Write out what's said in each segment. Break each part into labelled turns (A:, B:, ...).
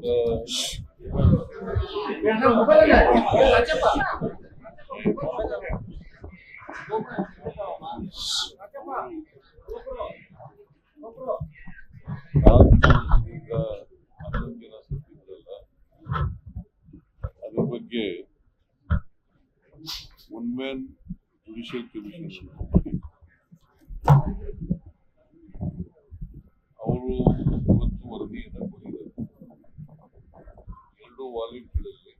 A: ಅದ್ರ ಬಗ್ಗೆ one man judicial commission ಅವರು ಇವತ್ತು ವರದಿಯನ್ನು ಕೊಟ್ಟಿದ್ದಾರೆ. 2 ವಾಲ್ಯೂಮ್ಗಳಲ್ಲಿ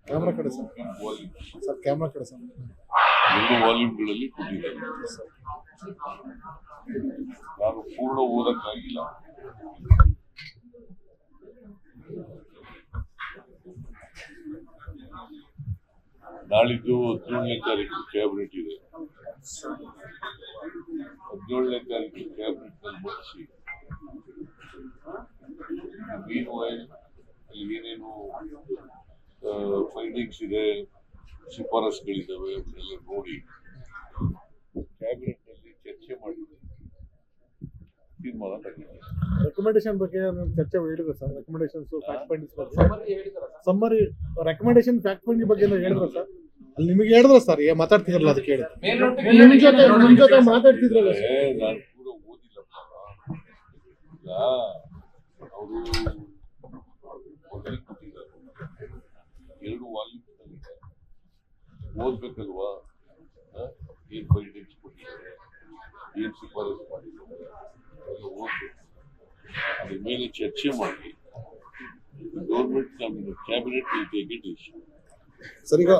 B: ಕ್ಯಾಮ್ರಾ ಕಡೆ ಸರ್, ಕ್ಯಾಮ್ರಾ ಕಡೆ ಸರ್,
A: 2 ವಾಲ್ಯೂಮ್ಗಳಲ್ಲಿ ಕೊಟ್ಟಿದ್ದಾರೆ. ನಾನು ಪೂರ್ಣ ಓದಕ್ಕಾಗಿಲ್ಲ. ನಾಳಿದ್ದು 17ನೇ ತಾರೀಕು ಕ್ಯಾಬಿನೆಟ್ ಇದೆ. 17ನೇ ತಾರೀಕು ಕ್ಯಾಬಿನೆಟ್ ನಲ್ಲಿ ಮುಗಿಸಿ ಅಲ್ಲಿ ಏನೇನು ಫೈಂಡಿಂಗ್ಸ್ ಇದೆ, ಶಿಫಾರಸುಗಳಿದ್ದಾವೆ, ಅವನ್ನೆಲ್ಲ ನೋಡಿ ಕ್ಯಾಬಿನೆಟ್ ನಲ್ಲಿ ಚರ್ಚೆ ಮಾಡಿ ತೀರ್ಮಾನ ತಗೊಂಡಿದ್ದಾರೆ.
B: ರೆಕಮೆಂಡೇಶನ್ ಬಗ್ಗೆ ಚರ್ಚೆ ಹೇಳಿದ್ರು ಸರ್. ರೆಕಮೆಂಡೇಶನ್ಸ್ ಫ್ಯಾಕ್ಟ್ ಫೈಂಡಿಂಗ್ಸ್ ಬಗ್ಗೆ ಸಮ್ಮರಿ ರೆಕಮೆಂಡೇಶನ್ ಫ್ಯಾಕ್ಟ್ ಫೈಂಡಿಂಗ್ ಬಗ್ಗೆ ಹೇಳಿದ್ರು ಸರ್. ಅಲ್ಲಿ ನಿಮಗೆ ಹೇಳಿದ್ರು ಸರ್, ಮಾತಾಡ್ತಿದ್ರಲ್ಲ ಅದಕ್ಕೆ ಹೇಳಿ ನಿಮ್ ಜೊತೆ ಮಾತಾಡ್ತಿದ್ರಲ್ಲ.
A: ನಾನು ಕೂಡ ಓದಿಲ್ಲಪ್ಪ. ಈಗ ಅವರು ವರದಿ ಕೊಟ್ಟಿದ್ದಾರೆ, 2 ವಾಲ್ಯೂಮ್ ಓದ್ಬೇಕಲ್ವಾ? ಏನ್ ಫೈಂಡಿಂಗ್ಸ್ ಕೊಟ್ಟಿದ್ದಾರೆ, ಏನ್ ಶಿಫಾರಸು ಮಾಡಿದ್ದಾರೆ, ಎಲ್ಲ ಓದ್ಬೇಕು. ಅದ್ರ ಮೇಲೆ ಚರ್ಚೆ ಮಾಡಿ government cabinet will take A decision.
B: Sir, ಈಗ